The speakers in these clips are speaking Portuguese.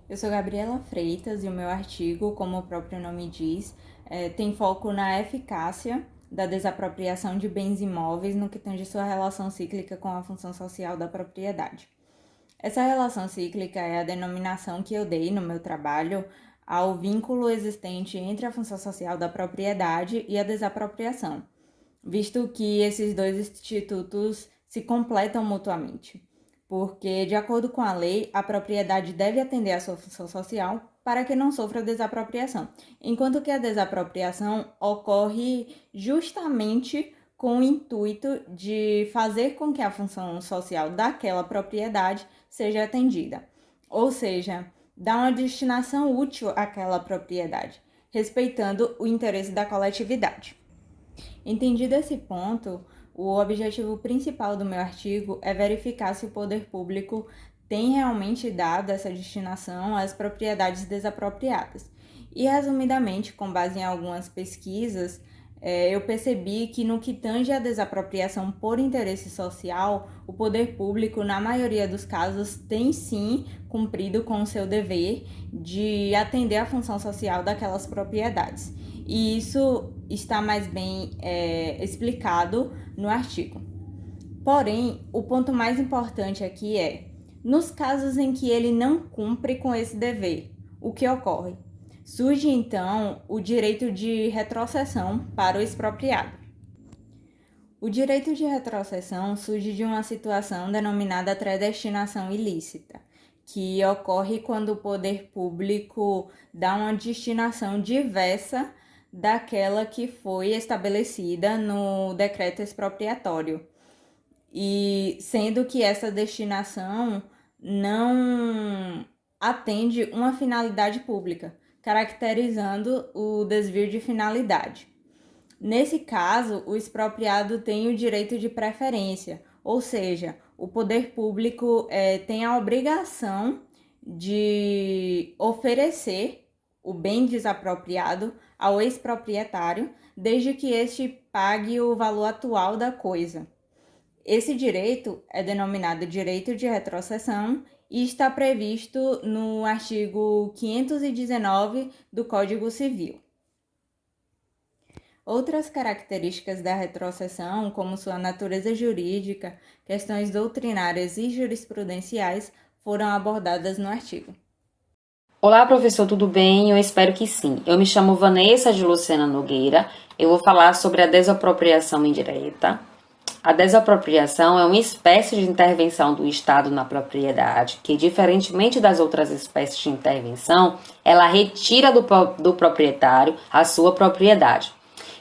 Eu sou Gabriela Freitas e o meu artigo, como o próprio nome diz, tem foco na eficácia da desapropriação de bens imóveis no que tange sua relação cíclica com a função social da propriedade. Essa relação cíclica é a denominação que eu dei no meu trabalho ao vínculo existente entre a função social da propriedade e a desapropriação, visto que esses dois institutos se completam mutuamente. Porque, de acordo com a lei, a propriedade deve atender à sua função social para que não sofra desapropriação, enquanto que a desapropriação ocorre justamente com o intuito de fazer com que a função social daquela propriedade seja atendida, ou seja, dar uma destinação útil àquela propriedade, respeitando o interesse da coletividade. Entendido esse ponto, o objetivo principal do meu artigo é verificar se o poder público tem realmente dado essa destinação às propriedades desapropriadas. E, resumidamente, com base em algumas pesquisas, eu percebi que no que tange à desapropriação por interesse social, o poder público, na maioria dos casos, tem sim cumprido com o seu dever de atender à função social daquelas propriedades. E isso está mais bem explicado no artigo. Porém, o ponto mais importante aqui é, nos casos em que ele não cumpre com esse dever, o que ocorre? Surge, então, o direito de retrocessão para o expropriado. O direito de retrocessão surge de uma situação denominada predestinação ilícita, que ocorre quando o poder público dá uma destinação diversa daquela que foi estabelecida no decreto expropriatório, e sendo que essa destinação não atende uma finalidade pública, caracterizando o desvio de finalidade. Nesse caso, o expropriado tem o direito de preferência, ou seja, o poder público tem a obrigação de oferecer o bem desapropriado ao ex-proprietário, desde que este pague o valor atual da coisa. Esse direito é denominado direito de retrocessão e está previsto no artigo 519 do Código Civil. Outras características da retrocessão, como sua natureza jurídica, questões doutrinárias e jurisprudenciais, foram abordadas no artigo. Olá, professor, tudo bem? Eu espero que sim. Eu me chamo Vanessa de Lucena Nogueira. Eu vou falar sobre a desapropriação indireta. A desapropriação é uma espécie de intervenção do Estado na propriedade que, diferentemente das outras espécies de intervenção, ela retira do proprietário a sua propriedade.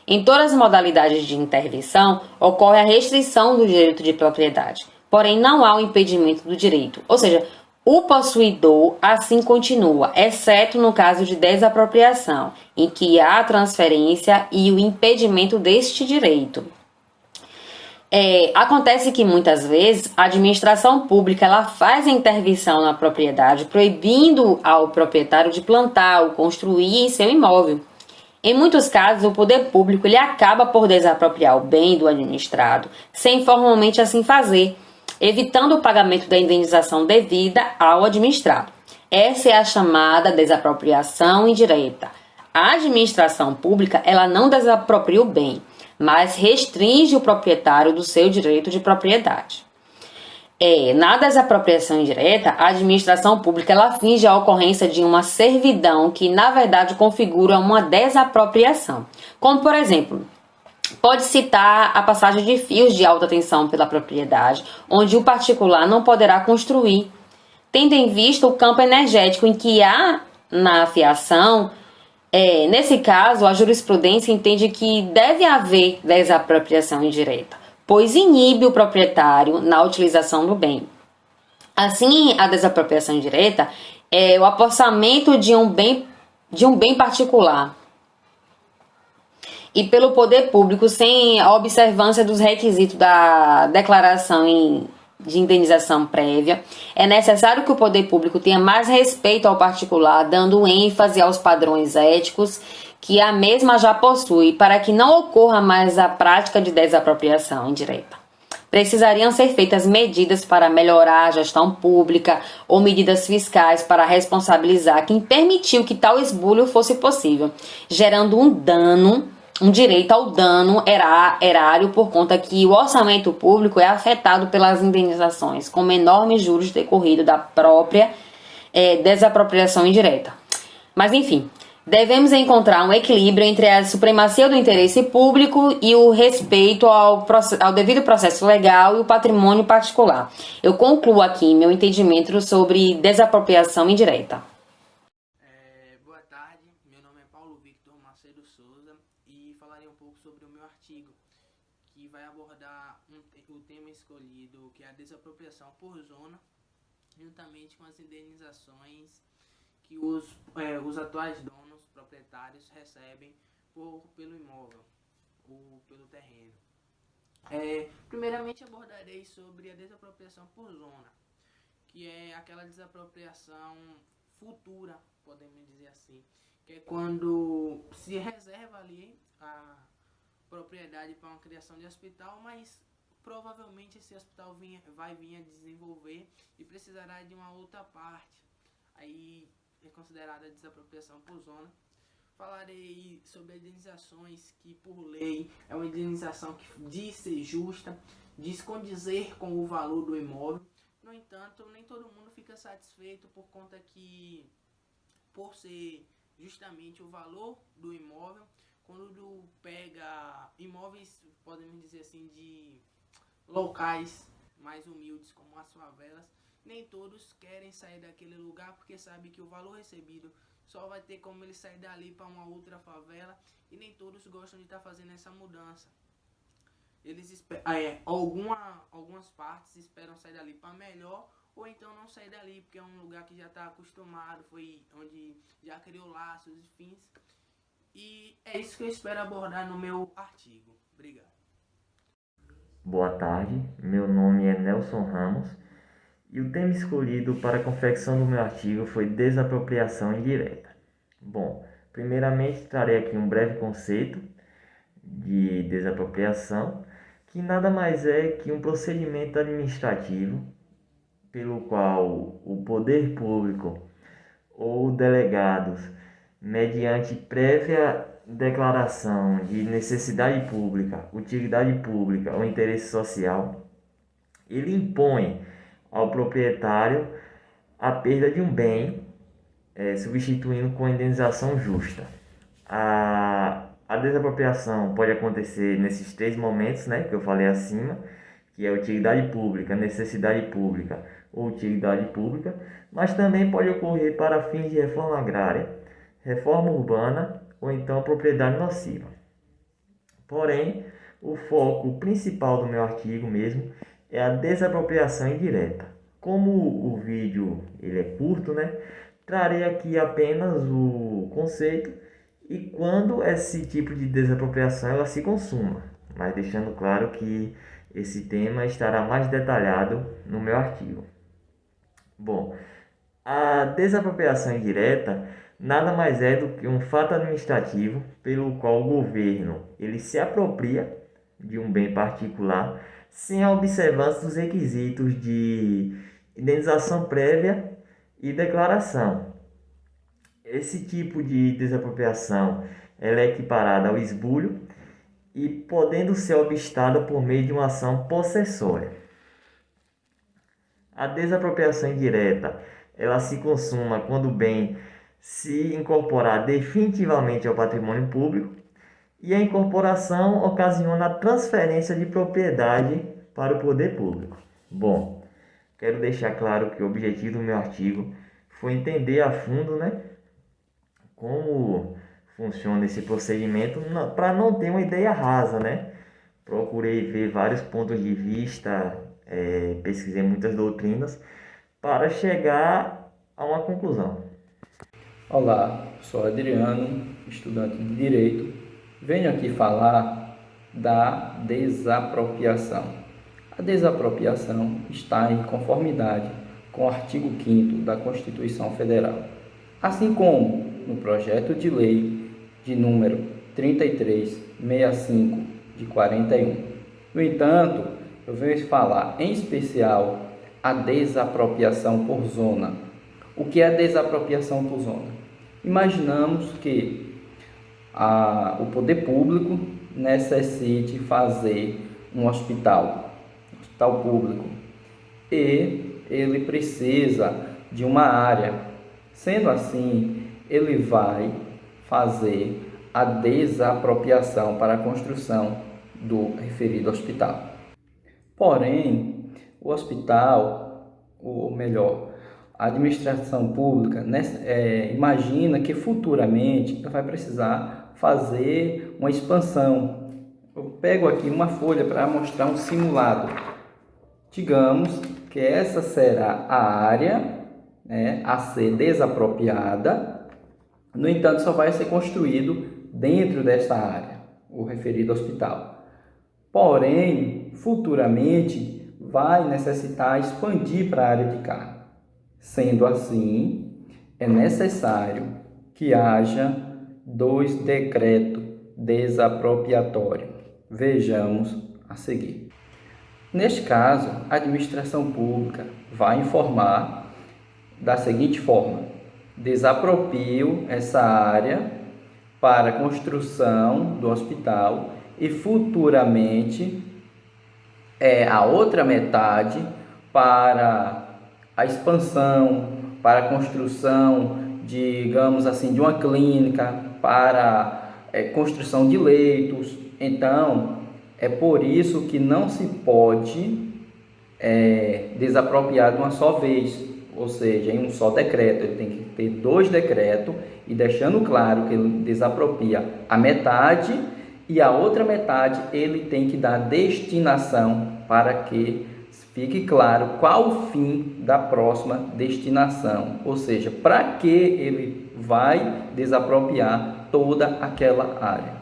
Em todas as modalidades de intervenção, ocorre a restrição do direito de propriedade, porém não há o impedimento do direito, ou seja, o possuidor assim continua, exceto no caso de desapropriação, em que há a transferência e o impedimento deste direito. Acontece que muitas vezes a administração pública ela faz a intervenção na propriedade, proibindo ao proprietário de plantar ou construir em seu imóvel. Em muitos casos, o poder público ele acaba por desapropriar o bem do administrado, sem formalmente assim fazer, evitando o pagamento da indenização devida ao administrado. Essa é a chamada desapropriação indireta. A administração pública ela não desapropria o bem, mas restringe o proprietário do seu direito de propriedade. Na desapropriação indireta, a administração pública ela finge a ocorrência de uma servidão que, na verdade, configura uma desapropriação. Como, por exemplo, pode citar a passagem de fios de alta tensão pela propriedade, onde o particular não poderá construir, tendo em vista o campo energético em que há na fiação. Nesse caso, a jurisprudência entende que deve haver desapropriação indireta, pois inibe o proprietário na utilização do bem. Assim, a desapropriação indireta é o apossamento de um bem particular e pelo poder público sem a observância dos requisitos da declaração de indenização prévia. É necessário que o poder público tenha mais respeito ao particular, dando ênfase aos padrões éticos que a mesma já possui, para que não ocorra mais a prática de desapropriação indireta. precisariam ser feitas medidas para melhorar a gestão pública ou medidas fiscais para responsabilizar quem permitiu que tal esbulho fosse possível, gerando um direito ao dano erário por conta que o orçamento público é afetado pelas indenizações, com enormes juros decorrido da própria desapropriação indireta. Mas enfim, devemos encontrar um equilíbrio entre a supremacia do interesse público e o respeito ao devido processo legal e o patrimônio particular. Eu concluo aqui meu entendimento sobre desapropriação indireta. Boa tarde, meu nome é Paulo Victor Macedo Souza e falarei um pouco sobre o meu artigo, que vai abordar o tema escolhido, que é a desapropriação por zona, juntamente com as indenizações que os atuais donos proprietários recebem pelo imóvel ou pelo terreno. Primeiramente abordarei sobre a desapropriação por zona, que é aquela desapropriação futura, podemos dizer assim, que é quando se reserva ali a propriedade para uma criação de hospital, mas provavelmente esse hospital vai vir a desenvolver e precisará de uma outra parte. Aí é considerada desapropriação por zona. Falarei sobre indenizações que, por lei, é uma indenização que diz ser justa, diz condizer com o valor do imóvel. No entanto, nem todo mundo fica satisfeito por conta que, por ser justamente o valor do imóvel, quando pega imóveis, podemos dizer assim, de locais mais humildes como as favelas, nem todos querem sair daquele lugar porque sabem que o valor recebido só vai ter como ele sair dali para uma outra favela, e nem todos gostam de estar fazendo essa mudança. Eles algumas partes esperam sair dali para melhor, ou então não sair dali porque é um lugar que já está acostumado, foi onde já criou laços e fins. E é isso que eu espero abordar no meu artigo. Obrigado. Boa tarde, meu nome é Nelson Ramos e o tema escolhido para a confecção do meu artigo foi desapropriação indireta. Bom, primeiramente trarei aqui um breve conceito de desapropriação, que nada mais é que um procedimento administrativo pelo qual o poder público ou delegados, mediante prévia declaração de necessidade pública, utilidade pública ou interesse social, ele impõe ao proprietário a perda de um bem, substituindo com indenização justa. A desapropriação pode acontecer nesses três momentos, que eu falei acima, que é utilidade pública, necessidade pública ou utilidade pública, mas também pode ocorrer para fins de reforma agrária, reforma urbana ou então propriedade nociva. Porém, o foco principal do meu artigo mesmo é a desapropriação indireta. Como o vídeo ele é curto, trarei aqui apenas o conceito e quando esse tipo de desapropriação ela se consuma, mas deixando claro que esse tema estará mais detalhado no meu artigo. Bom, a desapropriação indireta nada mais é do que um fato administrativo pelo qual o governo ele se apropria de um bem particular sem a observância dos requisitos de indenização prévia e declaração. Esse tipo de desapropriação ela é equiparada ao esbulho e podendo ser obstada por meio de uma ação possessória. A desapropriação indireta ela se consuma quando o bem se incorporar definitivamente ao patrimônio público e a incorporação ocasiona a transferência de propriedade para o poder público. Bom, quero deixar claro que o objetivo do meu artigo foi entender a fundo, como funciona esse procedimento para não ter uma ideia rasa, Procurei ver vários pontos de vista, pesquisei muitas doutrinas para chegar a uma conclusão. Olá, sou Adriano, estudante de Direito. Venho aqui falar da desapropriação. A desapropriação está em conformidade com o artigo 5º da Constituição Federal, assim como no projeto de lei de número 3365 de 41. No entanto, eu venho falar em especial a desapropriação por zona. O que é a desapropriação por zona? Imaginamos que o poder público necessite fazer um hospital público, e ele precisa de uma área. Sendo assim, ele vai fazer a desapropriação para a construção do referido hospital. Porém, o hospital, ou melhor, a administração pública, imagina que futuramente vai precisar fazer uma expansão. Eu pego aqui uma folha para mostrar um simulado. Digamos que essa será a área, a ser desapropriada. No entanto, só vai ser construído dentro desta área, o referido hospital. Porém, futuramente, vai necessitar expandir para a área de cá. Sendo assim, é necessário que haja 2 decretos desapropriatórios. Vejamos a seguir. Neste caso, a administração pública vai informar da seguinte forma: desaproprio essa área para a construção do hospital e futuramente a outra metade para a expansão, para a construção, digamos assim, de uma clínica, para construção de leitos. Então, é por isso que não se pode desapropriar de uma só vez, ou seja, em um só decreto. Ele tem que ter 2 decretos e deixando claro que ele desapropria a metade e a outra metade ele tem que dar destinação para que fique claro qual o fim da próxima destinação, ou seja, para que ele vai desapropriar toda aquela área.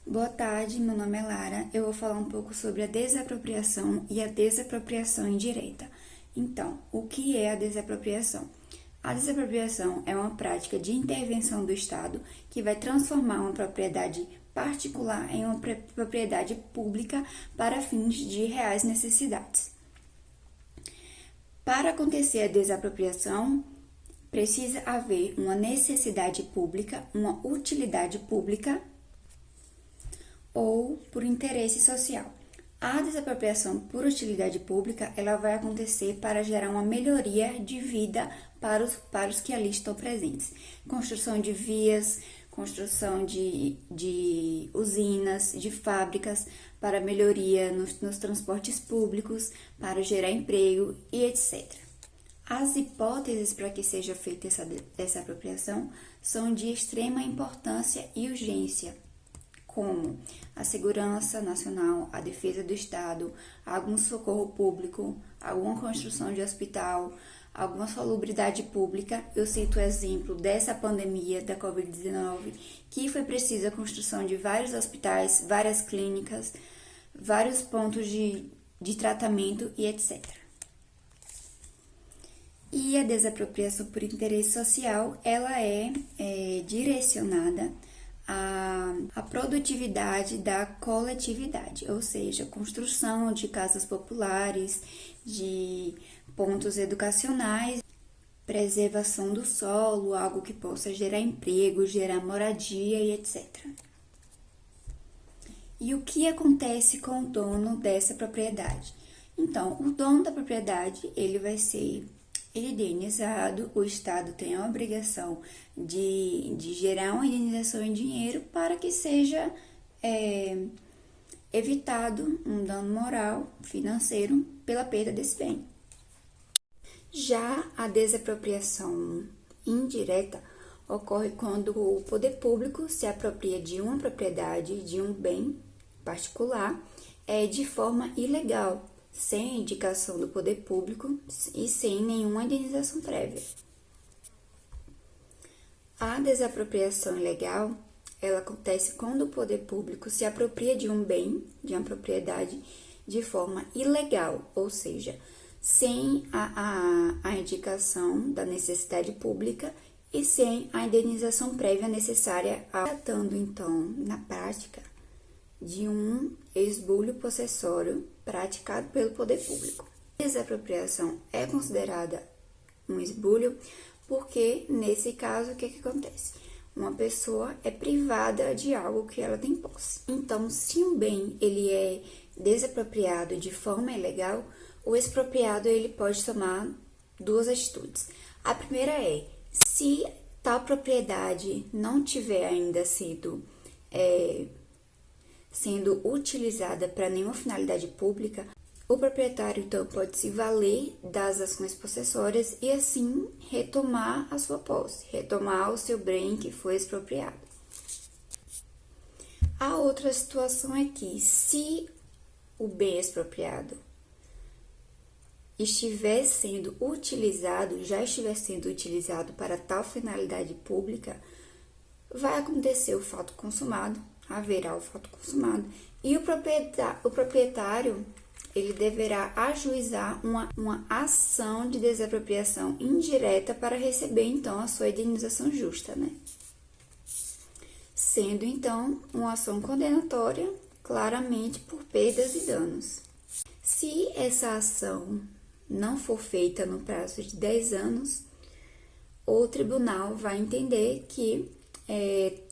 Boa tarde, meu nome é Lara. Eu vou falar um pouco sobre a desapropriação e a desapropriação indireta. Então, o que é a desapropriação? A desapropriação é uma prática de intervenção do Estado que vai transformar uma propriedade particular em uma propriedade pública para fins de reais necessidades. Para acontecer a desapropriação, precisa haver uma necessidade pública, uma utilidade pública ou por interesse social. A desapropriação por utilidade pública, ela vai acontecer para gerar uma melhoria de vida para os que ali estão presentes. Construção de vias, construção de usinas, de fábricas, para melhoria nos transportes públicos, para gerar emprego e etc. As hipóteses para que seja feita essa apropriação são de extrema importância e urgência, como a segurança nacional, a defesa do Estado, algum socorro público, alguma construção de hospital, alguma salubridade pública. Eu cito o exemplo dessa pandemia da Covid-19, que foi precisa a construção de vários hospitais, várias clínicas, vários pontos de tratamento e etc. E a desapropriação por interesse social, ela é direcionada a produtividade da coletividade, ou seja, construção de casas populares, de pontos educacionais, preservação do solo, algo que possa gerar emprego, gerar moradia e etc. E o que acontece com o dono dessa propriedade? Então, o dono da propriedade, ele vai ser indenizado, o Estado tem a obrigação de gerar uma indenização em dinheiro para que seja evitado um dano moral, financeiro, pela perda desse bem. Já a desapropriação indireta ocorre quando o poder público se apropria de uma propriedade, de um bem particular, de forma ilegal, sem indicação do poder público e sem nenhuma indenização prévia. A desapropriação ilegal, ela acontece quando o poder público se apropria de um bem, de uma propriedade, de forma ilegal, ou seja, sem a indicação da necessidade pública e sem a indenização prévia necessária. Tratando, então, na prática, de um esbulho possessório praticado pelo poder público. A desapropriação é considerada um esbulho porque, nesse caso, o que acontece? Uma pessoa é privada de algo que ela tem posse. Então, se um bem ele é desapropriado de forma ilegal, o expropriado ele pode tomar duas atitudes. A primeira é, se tal propriedade não tiver ainda sendo utilizada para nenhuma finalidade pública, o proprietário então pode se valer das ações possessórias e assim retomar a sua posse, retomar o seu bem que foi expropriado. A outra situação é que, se o bem expropriado já estiver sendo utilizado para tal finalidade pública, vai acontecer o fato consumado, haverá o fato consumado, e o proprietário ele deverá ajuizar uma ação de desapropriação indireta para receber, então, a sua indenização justa, né? Sendo, então, uma ação condenatória, claramente por perdas e danos. Se essa ação não for feita no prazo de 10 anos, o tribunal vai entender que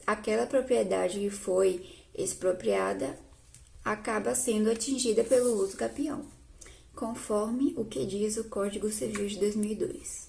aquela propriedade que foi expropriada acaba sendo atingida pelo uso capião, conforme o que diz o Código Civil de 2002.